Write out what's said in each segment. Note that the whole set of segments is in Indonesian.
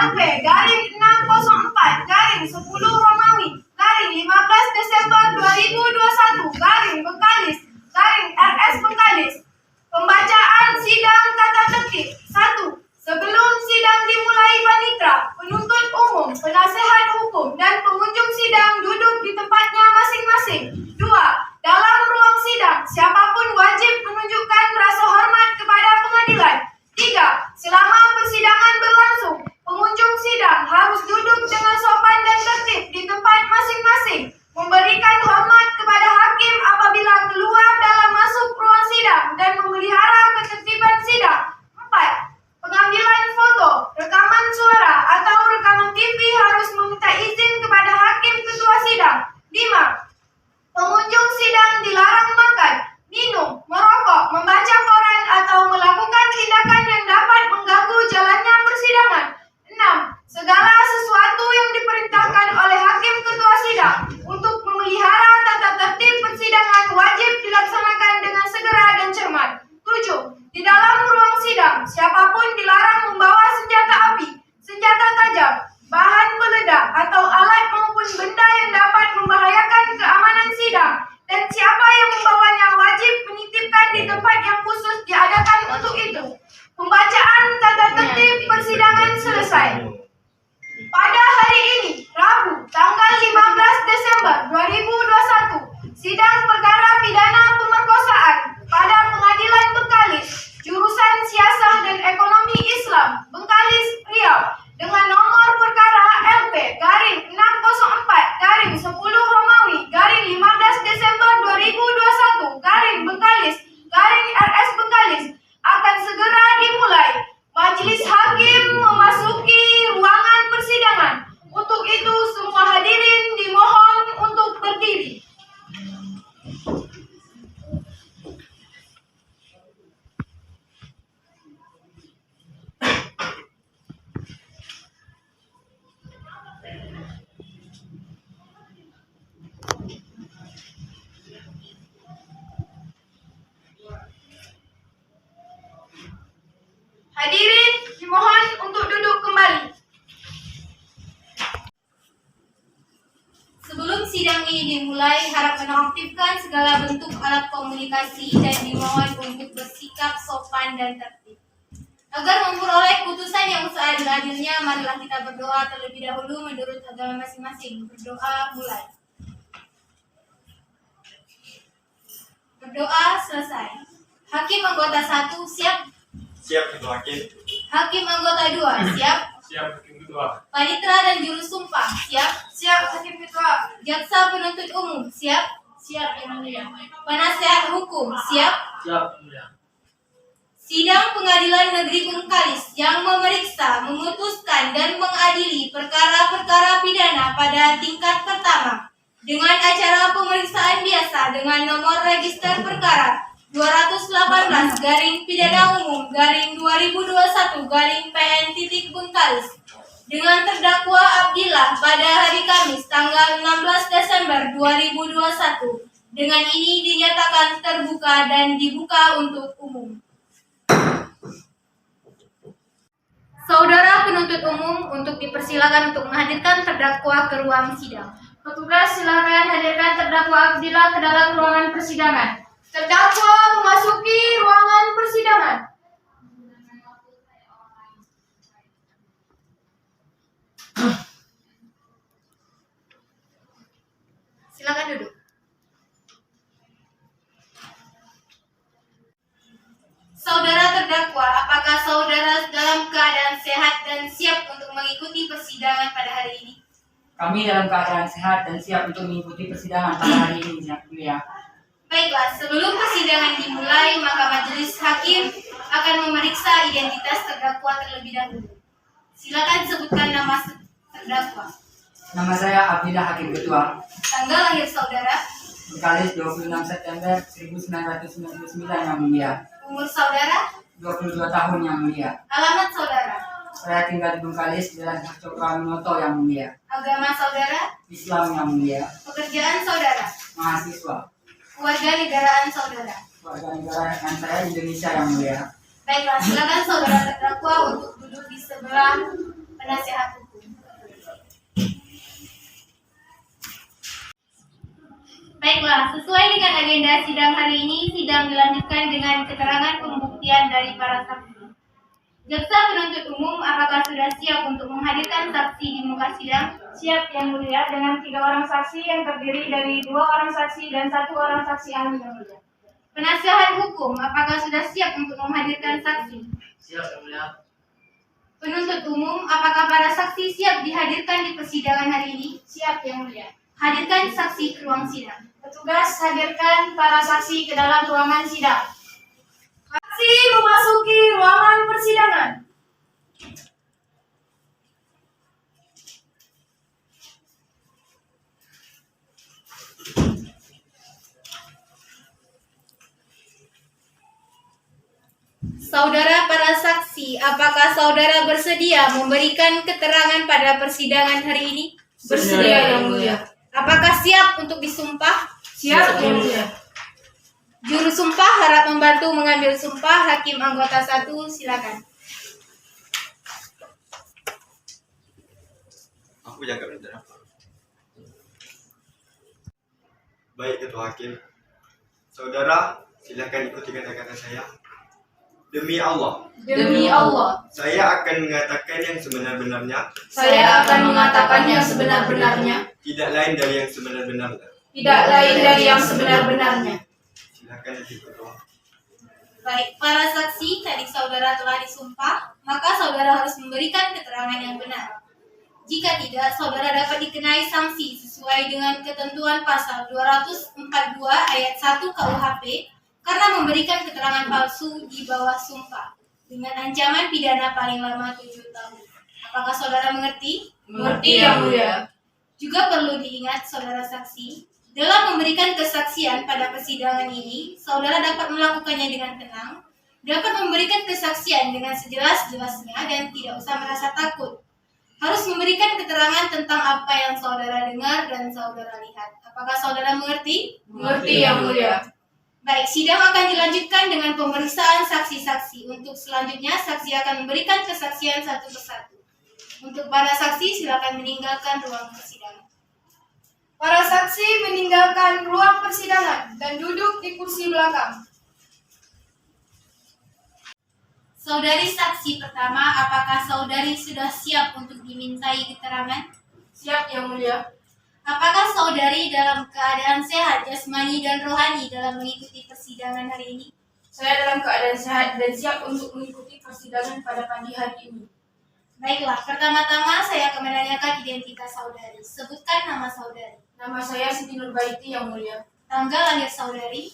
LP garing 604 garing 10 Romawi garing 15 Desember 2021 garing Bengkalis garing RS Bengkalis. Pembacaan sidang tata tertib. 1. Sebelum sidang dimulai panitera, penuntut umum, penasehat hukum, dan pengunjung sidang duduk di tempatnya masing-masing. 2. Dalam ruang sidang, siapapun wajib menunjukkan rasa hormat kepada pengadilan. 3. Selama persidangan berlangsung, pengunjung sidang harus duduk dengan sopan dan tertib di tempat masing-masing, memberikan hormat kepada hakim apabila keluar dalam masuk ruang sidang, dan memelihara ketertiban sidang. 4. Pengambilan foto, rekaman suara, atau rekaman TV harus meminta izin kepada hakim ketua sidang. 5. Pengunjung sidang dilarang makan, minum, merokok, membaca koran, atau melakukan tindakan yang dapat mengganggu jalannya persidangan. 6. Segala sesuatu yang diperintahkan oleh hakim ketua sidang untuk memelihara tata tertib persidangan wajib dilaksanakan dengan segera dan cermat. 7. Di dalam ruang sidang, siapapun dilarang membawa senjata api, senjata tajam, bahan peledak, atau alat maupun benda yang dapat membahayakan keamanan sidang, dan siapa yang membawanya wajib menitipkan di tempat yang khusus diadakan untuk itu. Pembacaan tata tertib persidangan selesai. Pada hari ini, Rabu, tanggal 15 Desember 2021, sidang perkara pidana pemerkosaan pada Pengadilan Bengkalis, jurusan Siasah dan Ekonomi Islam, Bengkalis, Riau, dengan nomor perkara LP garing 604 garing 10 Romawi garing 15 Desember 2021 garing Bengkalis garing RS Bengkalis akan segera dimulai. Majelis hakim memasuki ruangan persidangan. Untuk itu semua hadirin dimohon untuk berdiri. Hadirin dimohon untuk duduk kembali. Sebelum sidang ini dimulai, harap menonaktifkan segala bentuk alat komunikasi dan dimohon untuk bersikap sopan dan tertib. Agar memperoleh putusan yang seadil-adilnya, marilah kita berdoa terlebih dahulu menurut agama masing-masing. Berdoa mulai. Berdoa selesai. Hakim anggota 1 siap. Siap, Ketua Hakim. Hakim anggota 2 siap. Siap, Hakim Ketua. Panitera dan juru sumpah siap. Siap, Hakim Ketua. Jaksa penuntut umum siap. Siap, Yang Mulia. Penasehat hukum siap. Siap, Yang Mulia. Sidang Pengadilan Negeri Bengkalis yang memeriksa, memutuskan, dan mengadili perkara-perkara pidana pada tingkat pertama dengan acara pemeriksaan biasa dengan nomor register perkara 218 garing pidana umum garing 2021 garing PN titik Bengkalis dengan terdakwa Abdillah pada hari Kamis tanggal 16 Desember 2021. Dengan ini dinyatakan terbuka dan dibuka untuk umum. Saudara penuntut umum untuk dipersilakan untuk menghadirkan terdakwa ke ruang sidang. Petugas silakan hadirkan terdakwa Abdillah ke dalam ruangan persidangan. Terdakwa memasuki ruangan persidangan. Silakan duduk. Saudara terdakwa, apakah saudara dalam keadaan sehat dan siap untuk mengikuti persidangan pada hari ini? Kami dalam keadaan sehat dan siap untuk mengikuti persidangan pada hari ini, Yang Mulia. Baiklah, sebelum persidangan dimulai, maka majelis hakim akan memeriksa identitas terdakwa terlebih dahulu. Silakan sebutkan nama terdakwa. Nama saya Abdillah Hakim Ketua. Tanggal lahir saudara, Bengkalis 26 September 1999, Yang Mulia. umur saudara, 22 tahun, Yang Mulia. alamat saudara, Saya tinggal di Bengkalis, Jalan Hak Cokraminoto, Yang Mulia. agama saudara, Islam, Yang Mulia. pekerjaan saudara, Mahasiswa. keluarga negaraan saudara. Warga negara saya Indonesia, Yang Mulia. Baiklah, silakan saudara terdakwa untuk duduk di sebelah penasehat hukum. Baiklah, sesuai dengan agenda sidang hari ini, sidang dilanjutkan dengan keterangan pembuktian dari para saksi. Jaksa penuntut umum apakah sudah siap untuk menghadirkan saksi di muka sidang? Siap Yang Mulia, dengan 3 orang saksi yang terdiri dari 2 orang saksi dan 1 orang saksi ahli Yang Mulia. Penasehat hukum apakah sudah siap untuk menghadirkan saksi? Siap, Yang Mulia. Penuntut umum apakah para saksi siap dihadirkan di persidangan hari ini? Siap Yang Mulia. Hadirkan saksi ke ruang sidang. Petugas, hadirkan para saksi ke dalam ruangan sidang. Saksi memasuki ruangan persidangan. Saudara para saksi, apakah saudara bersedia memberikan keterangan pada persidangan hari ini? Bersedia Yang Mulia. Apakah siap untuk disumpah? Siap Yang Mulia. Juru sumpah harap membantu mengambil sumpah. Hakim anggota 1, silakan. Aku jaga bentar. Baik Ketua Hakim. Saudara, silakan ikuti kata-kata saya. Demi Allah, Demi Allah, saya akan mengatakan yang sebenar-benarnya, saya akan mengatakan yang sebenar-benarnya, tidak lain dari yang sebenar-benarnya. tidak lain dari yang sebenar-benarnya. Silakan Hakim Ketua. Baik, para saksi, tadi saudara telah disumpah, maka saudara harus memberikan keterangan yang benar. Jika tidak, saudara dapat dikenai sanksi sesuai dengan ketentuan pasal 242 ayat 1 KUHP karena memberikan keterangan palsu di bawah sumpah dengan ancaman pidana paling lama 7 tahun. Apakah saudara mengerti? Mengerti Yang Mulia. Juga perlu diingat saudara saksi, dalam memberikan kesaksian pada persidangan ini, saudara dapat melakukannya dengan tenang, dapat memberikan kesaksian dengan sejelas-jelasnya dan tidak usah merasa takut. Harus memberikan keterangan tentang apa yang saudara dengar dan saudara lihat. Apakah saudara mengerti? Mengerti Yang Mulia. Baik, sidang akan dilanjutkan dengan pemeriksaan saksi-saksi. Untuk selanjutnya, saksi akan memberikan kesaksian satu persatu. Untuk para saksi, silakan meninggalkan ruang persidangan. Para saksi meninggalkan ruang persidangan dan duduk di kursi belakang. Saudari saksi pertama, apakah saudari sudah siap untuk dimintai keterangan? Siap Yang Mulia. Apakah saudari dalam keadaan sehat jasmani dan rohani dalam mengikuti persidangan hari ini? Saya dalam keadaan sehat dan siap untuk mengikuti persidangan pada pagi hari ini. Baiklah, pertama-tama saya akan menanyakan identitas saudari. Sebutkan nama saudari. Nama saya Siti Nurbaiti Yang Mulia. Tanggal lahir saudari.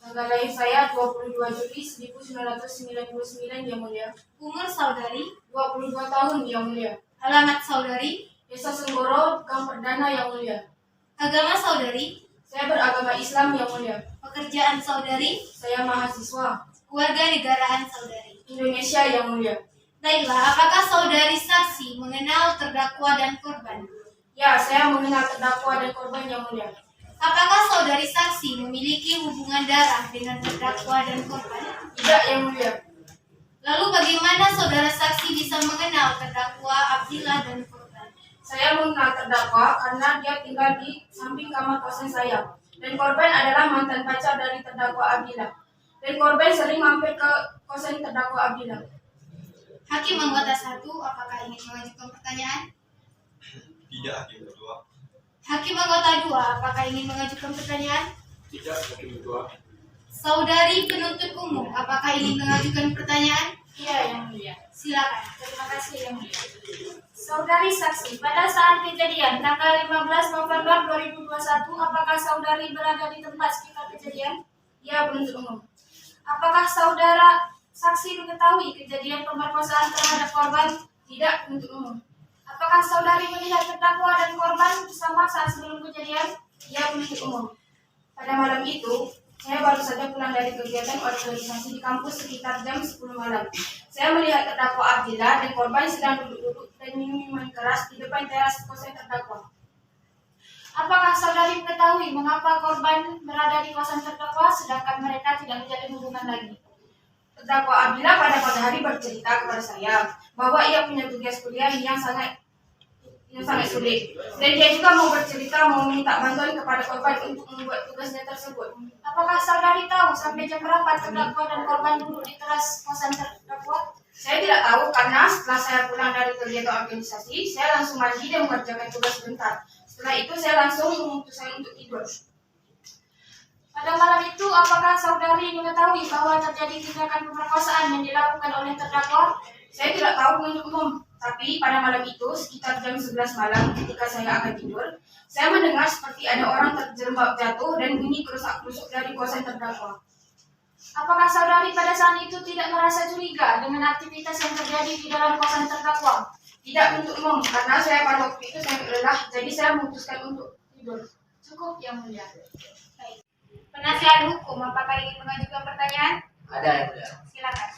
Tanggal lahir saya 22 Juli 1999 Yang Mulia. Umur saudari. 22 tahun Yang Mulia. Alamat saudari. Desa Senggoro, Gang Perdana Yang Mulia. Agama saudari. Saya beragama Islam Yang Mulia. Pekerjaan saudari. Saya mahasiswa Keluarga negaraan saudari. Indonesia Yang Mulia. Baiklah, apakah saudari saksi mengenal terdakwa dan korban? Ya, saya mengenal terdakwa dan korban Yang Mulia. Apakah saudari saksi memiliki hubungan darah dengan terdakwa dan korban? Tidak Yang Mulia. Lalu bagaimana saudara saksi bisa mengenal terdakwa Abdillah dan korban? Saya mengenal terdakwa karena dia tinggal di samping kamar kosan saya. Dan korban adalah mantan pacar dari terdakwa Abdillah. Dan korban sering mampir ke kosan terdakwa Abdillah. Hakim anggota 1, apakah ingin mengajukan pertanyaan? Tidak Hakim Ketua. Hakim anggota 2, apakah ingin mengajukan pertanyaan? Tidak Hakim Ketua. Saudari penuntut umum, apakah ingin mengajukan pertanyaan? Iya Yang Mulia. Silakan. Terima kasih Yang Mulia. Saudari saksi, pada saat kejadian tanggal 15 November 2021, apakah saudari berada di tempat sekitar kejadian? Ya, penuntut umum. Apakah saudara saksi mengetahui kejadian pemerkosaan terhadap korban? Tidak, penuntut umum. Apakah saudari melihat terdakwa dan korban bersama saat sebelum kejadian? Ya, penuntut umum. Pada malam itu, saya baru saja pulang dari kegiatan organisasi di kampus sekitar jam 10 malam. Saya melihat terdakwa Abdillah dan korban sedang duduk-duduk dan minum minuman keras di depan teras kosan terdakwa. Apakah saudari mengetahui mengapa korban berada di kosan terdakwa sedangkan mereka tidak menjalin hubungan lagi? Terdakwa Abdillah pada pagi hari bercerita kepada saya bahwa ia punya tugas kuliah yang sangat sulit, dan dia juga mau minta bantuan kepada korban untuk membuat tugasnya tersebut. Apakah saudari tahu sampai jam berapa terdakwa dan korban duduk di teras kosan terdakwa? Saya tidak tahu karena setelah saya pulang dari kegiatan organisasi, saya langsung mandi dan mengerjakan tugas sebentar. Setelah itu saya langsung memutuskan untuk tidur. Pada malam itu, apakah saudari mengetahui bahwa terjadi tindakan pemerkosaan yang dilakukan oleh terdakwa? Saya tidak tahu untuk umum, tapi pada malam itu, sekitar jam 11 malam ketika saya akan tidur, saya mendengar seperti ada orang terjerembab jatuh dan bunyi kerusak-kerusuk dari kosan terdakwa. Apakah saudari pada saat itu tidak merasa curiga dengan aktivitas yang terjadi di dalam kosan terdakwa? Tidak untuk umum, karena saya pada waktu itu sangat lelah, jadi saya memutuskan untuk tidur. Cukup, Yang Mulia. Baik. Penasihat hukum, apakah ingin mengajukan pertanyaan? Ada yang mulia. Silakan.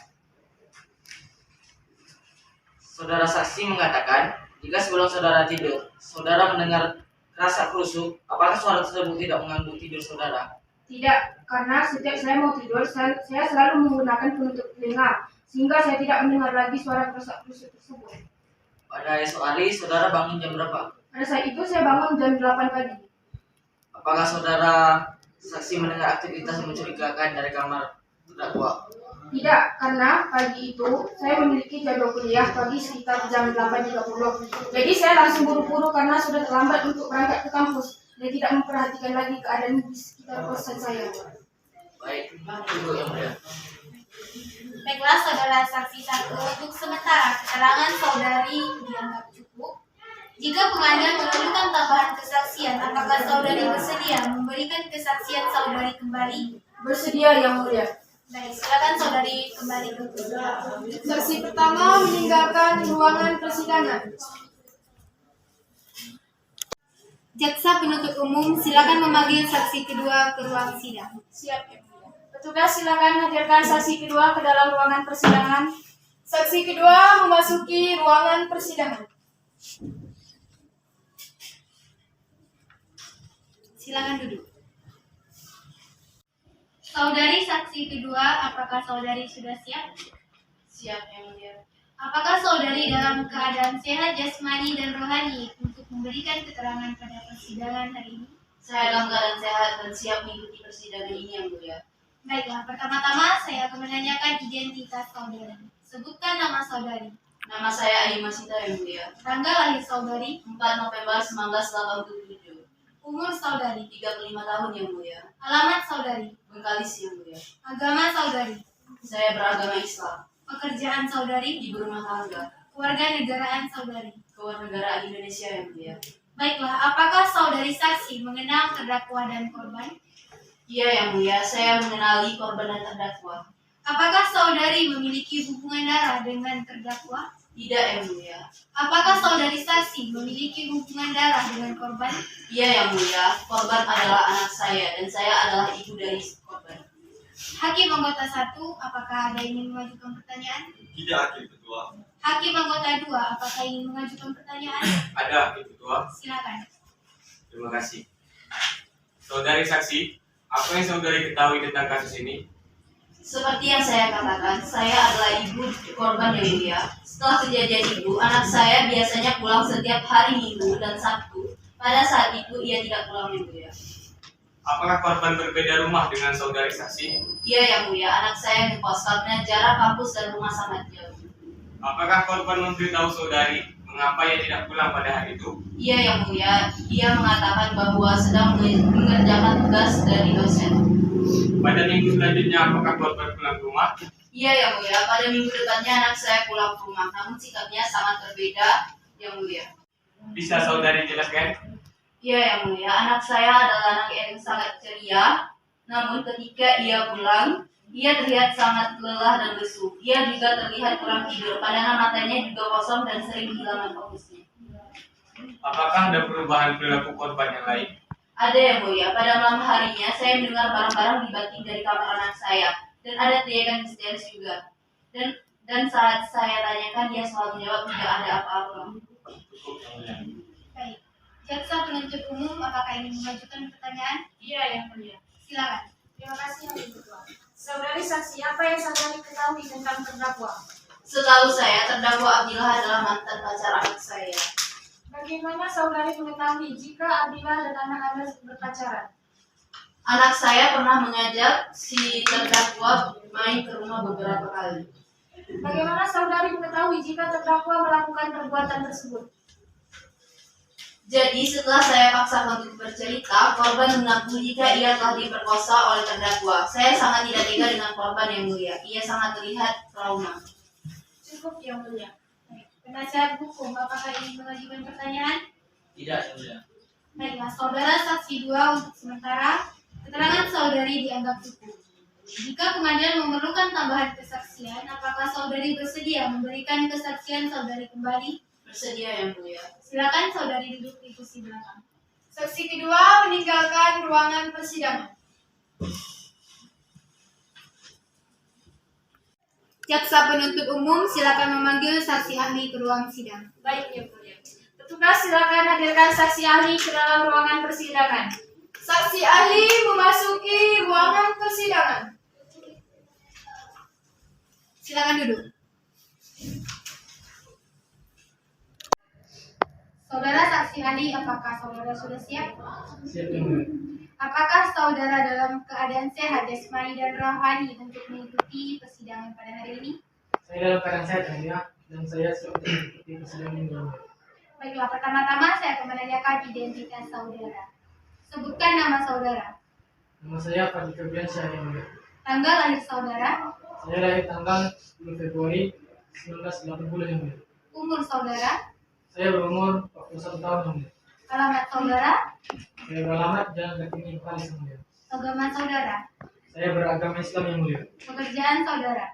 Saudara saksi mengatakan, jika sebelum saudara tidur, saudara mendengar rasa kerusuk, apakah suara tersebut tidak mengganggu tidur saudara? Tidak, karena setiap saya mau tidur, saya selalu menggunakan penutup telinga, sehingga saya tidak mendengar lagi suara kerusak-kerusuk tersebut. Pada esok hari, saudara bangun jam berapa? Pada saat itu saya bangun jam 8 pagi. Apakah saudara saksi mendengar aktivitas mencurigakan dari kamar terdakwa? Tidak, karena pagi itu saya memiliki jadwal kuliah pagi sekitar jam 8.30. Jadi saya langsung buru-buru karena sudah terlambat untuk berangkat ke kampus dan tidak memperhatikan lagi keadaan di sekitar kosan saya. Baik, itu yang mulia. Baiklah, saudara saksi 1, untuk sementara keterangan saudari dianggap cukup. Jika pengadilan memerlukan tambahan kesaksian, apakah saudari bersedia memberikan kesaksian saudari kembali? Bersedia, Yang Mulia. Baik, silakan saudari kembali ke Saksi pertama meninggalkan ruangan persidangan. Jaksa penuntut umum, silakan memanggil saksi kedua ke ruang sidang. Siap, Yang Mulia. Petugas silakan hadirkan saksi kedua ke dalam ruangan persidangan. Saksi kedua memasuki ruangan persidangan. Silakan duduk. Saudari saksi kedua, apakah saudari sudah siap? Siap, Yang Mulia. Apakah saudari dalam keadaan sehat jasmani dan rohani untuk memberikan keterangan pada persidangan hari ini? Saya dalam keadaan sehat dan siap mengikuti persidangan ini, Yang Mulia. Baiklah, pertama-tama saya akan menanyakan identitas saudari. Sebutkan nama saudari. Nama saya Aima Sita, Yang Mulia. Tanggal lahir saudari. 4 November 1987. Umur saudari. 35 tahun, Yang Mulia. Alamat saudari. Bengkalis, Yang Mulia. Agama saudari. Saya beragama Islam. Pekerjaan saudari. Ibu rumah tangga. Kewarganegaraan saudari. Kewarganegaraan Indonesia, Yang Mulia. Baiklah, apakah saudari saksi mengenal terdakwa dan korban? Iya, Yang Mulia. Saya mengenali korban dan terdakwa. Apakah saudari memiliki hubungan darah dengan terdakwa? Tidak, Yang Mulia. Apakah saudari saksi memiliki hubungan darah dengan korban? Iya, Yang Mulia. Korban adalah anak saya dan saya adalah ibu dari korban. Hakim anggota 1, apakah ada yang ingin mengajukan pertanyaan? Tidak, Hakim Ketua. Hakim anggota 2, apakah ingin mengajukan pertanyaan? Ada, Hakim Ketua. Silakan. Terima kasih. Saudari saksi, apa yang saudari ketahui tentang kasus ini? Seperti yang saya katakan, saya adalah ibu korban, Yang Mulia. Setelah kejadian itu, anak saya biasanya pulang setiap hari Minggu dan Sabtu. Pada saat itu, ia tidak pulang, Yang Mulia. Apakah korban berbeda rumah dengan saudari saksi? Iya, Yang Mulia. Anak saya ngekos karena jarak kampus dan rumah sangat jauh. Apakah korban memberitahu saudari mengapa ia tidak pulang pada hari itu? Iya, Yang Mulia. Ia mengatakan bahwa sedang mengerjakan tugas dari dosen. Pada minggu selanjutnya, apakah korban pulang ke rumah? Iya, Yang Mulia. Pada minggu depannya anak saya pulang ke rumah, namun sikapnya sangat berbeda, Yang Mulia. Bisa saudari jelaskan? Iya, Yang Mulia. Anak saya adalah anak yang sangat ceria, namun ketika ia pulang, ia terlihat sangat lelah dan lesu. Ia juga terlihat kurang tidur, padahal matanya juga kosong dan sering kehilangan fokusnya. Apakah ada perubahan perilaku korban yang lain? Ada, Yang Mulia. Pada malam harinya, saya mendengar barang-barang dibanting dari kamar anak saya, dan ada teriakan histeris juga. Dan saat saya tanyakan, dia selalu menjawab tidak ada apa-apa. Baik. Jaksa penuntut umum, apakah ingin mengajukan pertanyaan? Iya, Yang Mulia. Silakan. Terima kasih yang kedua. Saudari saksi, apa yang saudari ketahui tentang terdakwa? Setahu saya, terdakwa Abdillah adalah mantan pacar anak saya. Bagaimana saudari mengetahui jika Abdillah dan anak Anda berpacaran? Anak saya pernah mengajak si terdakwa main ke rumah beberapa kali. Bagaimana saudari mengetahui jika terdakwa melakukan perbuatan tersebut? Jadi setelah saya paksa untuk bercerita, korban mengaku jika ia telah diperkosa oleh terdakwa. Saya sangat tidak tega dengan korban yang mulia. Ia sangat terlihat trauma. Cukup yang mulia. Penasihat hukum, apakah ingin mengajukan pertanyaan? Tidak, yang mulia. Baiklah, saudara saksi 2 untuk sementara. Keterangan saudari dianggap cukup. Jika pengadilan memerlukan tambahan kesaksian, apakah saudari bersedia memberikan kesaksian saudari kembali? Bersedia yang mulia. Silakan saudari duduk di kursi belakang. Saksi kedua meninggalkan ruangan persidangan. Jaksa penuntut umum silakan memanggil saksi ahli ke ruang sidang. Baik, yang mulia. Petugas silakan hadirkan saksi ahli ke dalam ruangan persidangan. Saksi ahli memasuki ruangan persidangan. Silakan duduk. Saudara saksi ahli, apakah saudara sudah siap? Siap, yang mulia. Apakah saudara dalam keadaan sehat jasmani dan rohani untuk mengikuti persidangan pada hari ini? Saya dalam keadaan sehat yang mulia dan saya siap untuk mengikuti persidangan ini. yang mulia. Baiklah, pertama-tama saya akan menanyakan identitas saudara. Sebutkan nama saudara. Nama saya Fadli Febriansyah yang mulia. Tanggal lahir saudara. Saya lahir tanggal 10 Februari 1980 yang mulia. Umur saudara. Saya berumur 41 tahun yang mulia. Alamat saudara. Saya beralamat Jalan Kartini Kalis yang mulia. Agama saudara. Saya beragama Islam yang mulia. Pekerjaan saudara.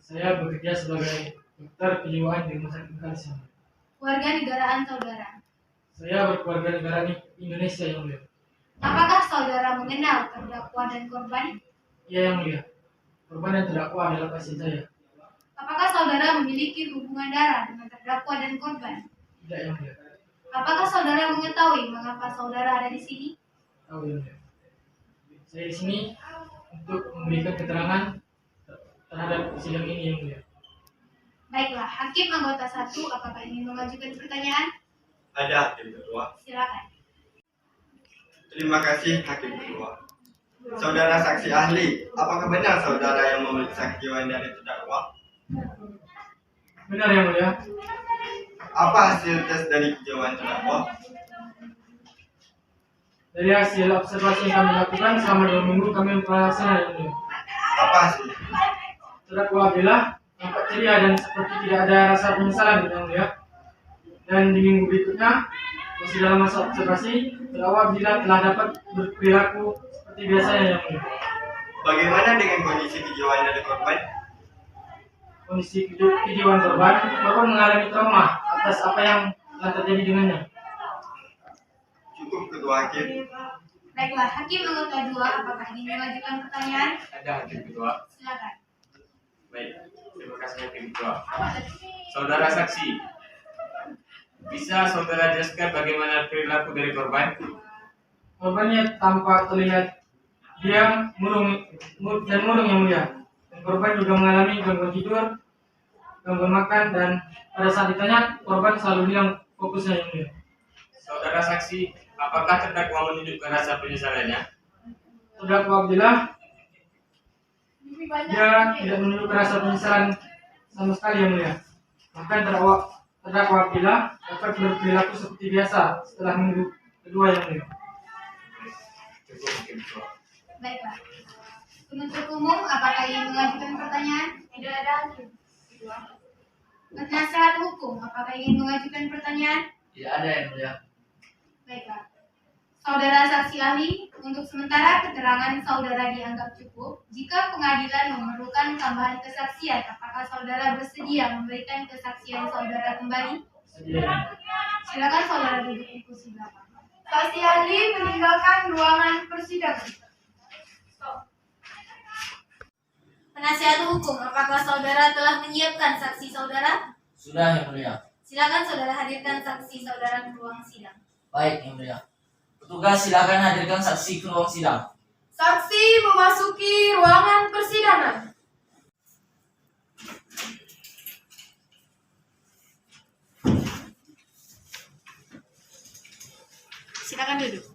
Saya bekerja sebagai dokter kejiwaan di Rumah Sakit Kalis yang mulia. Warga negaraan saudara. Saya berkeluarga negara Indonesia yang mulia. Apakah saudara mengenal terdakwa dan korban? Iya yang mulia. Korban dan terdakwa adalah pasien saya. Apakah saudara memiliki hubungan darah dengan terdakwa dan korban? Tidak yang mulia. Apakah saudara mengetahui mengapa saudara ada di sini? Tahu yang mulia. Saya di sini untuk memberikan keterangan terhadap sidang ini yang mulia. Baiklah, hakim anggota 1 apakah ingin mengajukan pertanyaan? Ada hakim kedua. Silakan. Terima kasih hakim kedua. Saudara saksi ahli, apakah benar saudara yang memeriksa kejiwaan dari terdakwa? Benar yang mulia. Apa hasil tes dari kejiwaan terdakwa? Dari hasil observasi yang kami lakukan selama 2 minggu kami melaksanakan yang mulia. Apa hasilnya? Terdakwa Abdillah nampak ceria dan seperti tidak ada rasa penyesalan yang mulia. Dan di minggu berikutnya masih dalam masa observasi, terdakwa Abdillah telah dapat berperilaku seperti biasanya yang mulia. Bagaimana dengan kondisi kejiwaan dari korban? Kondisi kejiwaan korban mengalami trauma atas apa yang telah terjadi dengannya. Cukup ketua hakim. Baiklah, hakim anggota 2 apakah ingin mengajukan pertanyaan? Ada hakim kedua. Silakan. Baik, terima kasih hakim kedua. Saudara saksi, bisa saudara jelaskan bagaimana perilaku dari korban? Korbannya tampak terlihat diam, murung yang mulia. Dan korban juga mengalami gangguan tidur, gangguan makan, dan pada saat ditanya, korban selalu hilang fokusnya yang mulia. Saudara saksi, apakah terdakwa menunjukkan rasa penyesalannya? Terdakwa Abdillah, dia tidak menunjukkan rasa penyesalan sama sekali yang mulia. Bahkan terdakwa Abdillah dapat berperilaku seperti biasa setelah minggu kedua yang mulia. Cukup hakim kedua. Baiklah. Penuntut umum apakah ingin mengajukan pertanyaan? Tidak ada hakim. Penasihat hukum apakah ingin mengajukan pertanyaan? Tidak ada yang mulia. Baiklah. Saudara saksi ahli, untuk sementara keterangan saudara dianggap cukup. Jika pengadilan memerlukan tambahan kesaksian, apakah saudara bersedia memberikan kesaksian saudara kembali? Sedia. Silakan saudara duduk di kursi belakang. Saksi ahli meninggalkan ruangan persidangan. Penasihat hukum, apakah saudara telah menyiapkan saksi saudara? Sudah yang mulia. Silakan saudara hadirkan saksi saudara ke ruang sidang. Baik yang mulia. Petugas silakan hadirkan saksi ke ruang sidang. Saksi memasuki ruangan persidangan. Silakan duduk.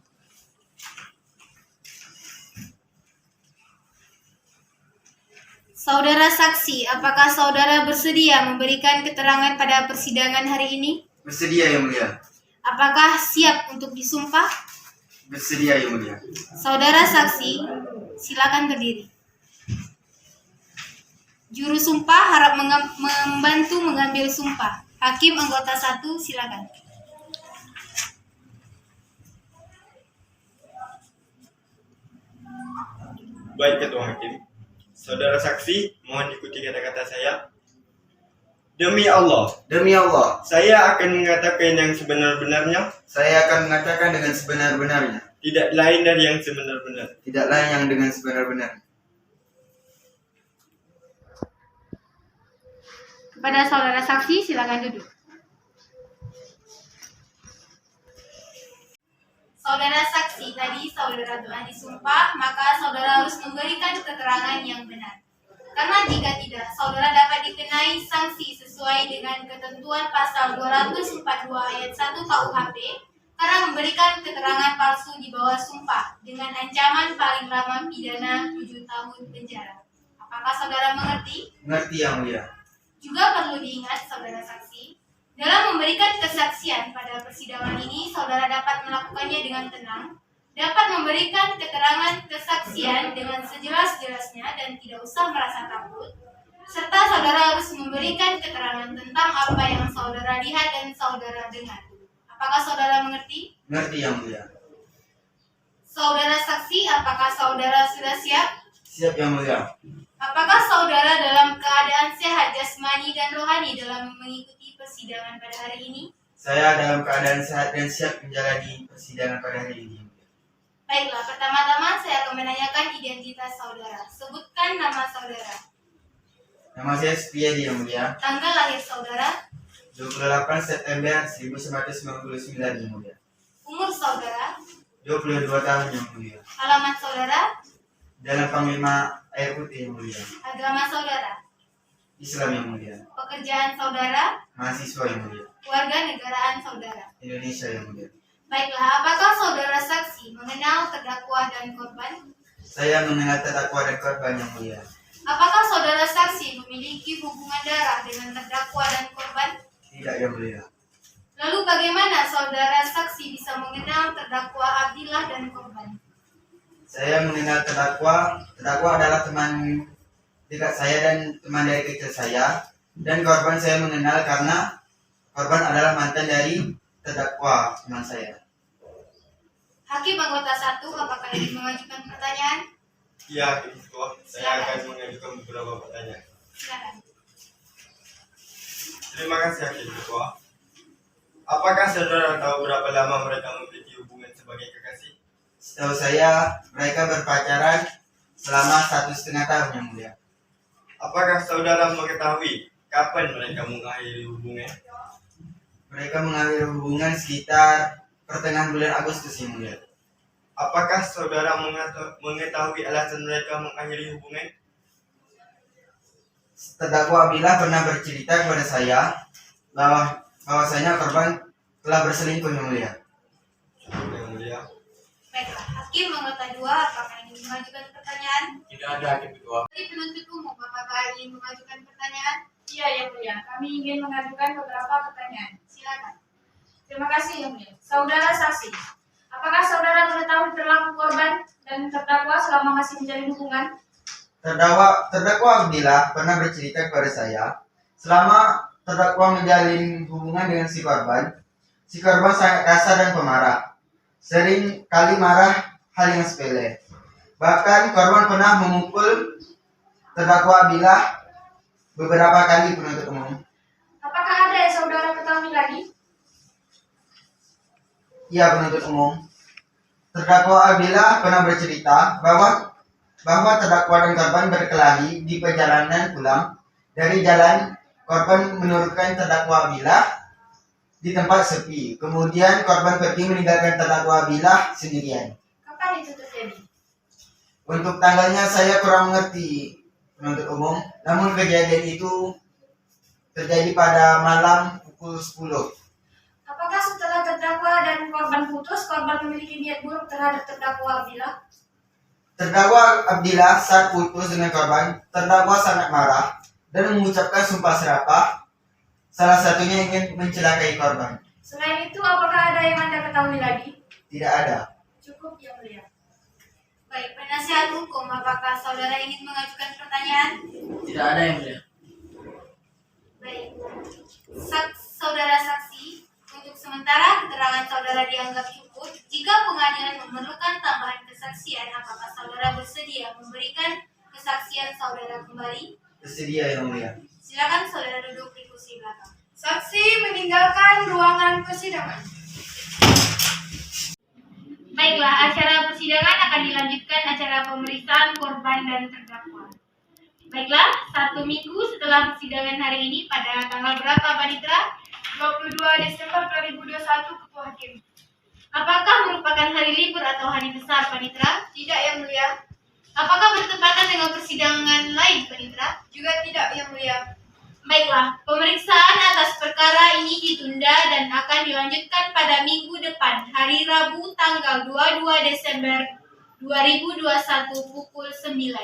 Saudara saksi, apakah saudara bersedia memberikan keterangan pada persidangan hari ini? Bersedia yang mulia. Apakah siap untuk disumpah? Bersedia yang mulia. Saudara saksi, silakan berdiri. Juru sumpah harap membantu mengambil sumpah. Hakim anggota 1, silakan. Baik Ketua Hakim. Saudara saksi, mohon ikuti kata-kata saya. Demi Allah, Demi Allah, saya akan mengatakan yang sebenar-benarnya, saya akan mengatakan dengan sebenar-benarnya, tidak lain dari yang sebenar-benar. tidak lain yang dengan sebenar-benarnya. Kepada saudara saksi, silakan duduk. Saudara saksi, tadi saudara telah disumpah, maka saudara harus memberikan keterangan yang benar. Karena jika tidak, saudara dapat dikenai sanksi sesuai dengan ketentuan pasal 242 ayat 1 KUHP karena memberikan keterangan palsu di bawah sumpah dengan ancaman paling lama pidana 7 tahun penjara. Apakah saudara mengerti? Mengerti yang mulia. Juga perlu diingat, saudara saksi, dalam memberikan kesaksian pada persidangan ini, saudara dapat melakukannya dengan tenang, dapat memberikan keterangan kesaksian dengan sejelas-jelasnya dan tidak usah merasa takut, serta saudara harus memberikan keterangan tentang apa yang saudara lihat dan saudara dengar. Apakah saudara mengerti? Mengerti yang mulia. Saudara saksi, apakah saudara sudah siap? Siap yang mulia. Apakah saudara dalam keadaan sehat jasmani dan rohani dalam mengikuti persidangan pada hari ini? Saya dalam keadaan sehat dan siap menjalani persidangan pada hari ini. Baiklah, pertama-tama saya akan menanyakan identitas saudara. Sebutkan nama saudara. Nama saya Supriyadi yang mulia. Tanggal lahir saudara. 28 September 1999 yang mulia. Umur saudara. 22 tahun yang mulia. Alamat saudara. Dalam Panglima Air Putih yang mulia. Agama saudara. Islam yang mulia. Pekerjaan saudara. Mahasiswa yang mulia. Warga negaraan saudara. Indonesia yang mulia. Baiklah, apakah saudara saksi mengenal terdakwa dan korban? Saya mengenal terdakwa dan korban yang mulia. Apakah saudara saksi memiliki hubungan darah dengan terdakwa dan korban? Tidak yang mulia. Lalu bagaimana saudara saksi bisa mengenal terdakwa Abdillah dan korban? Saya mengenal terdakwa. Terdakwa adalah teman dekat saya dan teman dari kecil saya. Dan korban saya mengenal karena korban adalah mantan dari terdakwa teman saya. Hakim anggota 1, apakah ingin mengajukan pertanyaan? Ya, Ketua, saya akan mengajukan beberapa pertanyaan. Silakan. Terima kasih Hakim Ketua. Apakah saudara tahu berapa lama mereka memiliki hubungan sebagai kekasih? Setahu saya mereka berpacaran selama 1,5 tahun yang mulia. Apakah saudara mengetahui kapan mereka mengakhiri hubungan? Mereka mengakhiri hubungan sekitar pertengahan bulan Agustus yang mulia. Apakah saudara mengetahui alasan mereka mengakhiri hubungan? Terdakwa Abdillah pernah bercerita kepada saya bahwasanya korban telah berselingkuh yang mulia. Yang mulia. Baiklah, Hakim anggota 2, apakah ingin mengajukan pertanyaan? Tidak ada Hakim Ketua. Dari penuntut umum, apakah ingin mengajukan pertanyaan? Iya, Yang Mulia. Kami ingin mengajukan beberapa pertanyaan. Silakan. Terima kasih, Yang Mulia. Saudara saksi, apakah saudara mengetahui perilaku korban dan terdakwa selama masih menjalin hubungan? Terdakwa Abdillah pernah bercerita kepada saya selama terdakwa menjalin hubungan dengan si korban sangat kasar dan pemarah. Sering kali marah hal yang sepele. Bahkan korban pernah memukul terdakwa Abdillah beberapa kali penuntut umum. Apakah ada yang saudara ketahui lagi? Ya penuntut umum. Terdakwa Abdillah pernah bercerita bahwa terdakwa dan korban berkelahi di perjalanan pulang dari jalan. Korban menurunkan terdakwa Abdillah di tempat sepi. Kemudian korban pergi meninggalkan terdakwa Abdillah sendirian. Kapan itu terjadi? Untuk tanggalnya saya kurang mengerti, penuntut umum. Namun kejadian itu terjadi pada malam pukul 10. Apakah setelah terdakwa dan korban putus, korban memiliki niat buruk terhadap terdakwa Abdillah? Terdakwa Abdillah saat putus dengan korban, terdakwa sangat marah dan mengucapkan sumpah serapah. Salah satunya ingin mencelakai korban. Selain itu, apakah ada yang Anda ketahui lagi? Tidak ada. Cukup, Yang Mulia. Baik, penasihat hukum, apakah saudara ingin mengajukan pertanyaan? Tidak ada, Yang Mulia. Baik. Saudara saksi, untuk sementara keterangan saudara dianggap cukup. Jika pengadilan memerlukan tambahan kesaksian, apakah saudara bersedia memberikan kesaksian saudara kembali? Bersedia, Yang Mulia. Silakan saudara duduk di kursi belakang. Saksi meninggalkan ruangan persidangan. Baiklah, acara persidangan akan dilanjutkan acara pemeriksaan korban dan terdakwa. Baiklah, 1 minggu setelah persidangan hari ini pada tanggal berapa, Panitra? 22 Desember 2021, Ketua Hakim. Apakah merupakan hari libur atau hari besar, Panitra? Tidak, Yang Mulia. Apakah bertepatan dengan persidangan lain, Panitra? Juga tidak, Yang Mulia. Baiklah, pemeriksaan atas perkara ini ditunda dan akan dilanjutkan pada minggu depan, hari Rabu tanggal 22 Desember 2021 pukul 9.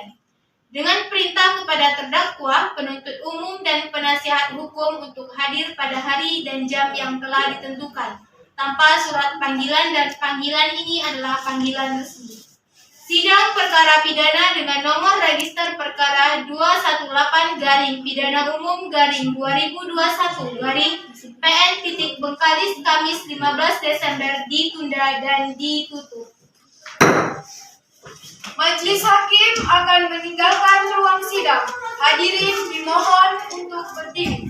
Dengan perintah kepada terdakwa, penuntut umum dan penasihat hukum untuk hadir pada hari dan jam yang telah ditentukan, tanpa surat panggilan, dan panggilan ini adalah panggilan resmi. Sidang perkara pidana dengan nomor register perkara 218 pidana umum 2021 PN.Bengkalis Kamis 15 Desember ditunda dan ditutup. Majelis Hakim akan meninggalkan ruang sidang. Hadirin dimohon untuk berdiri.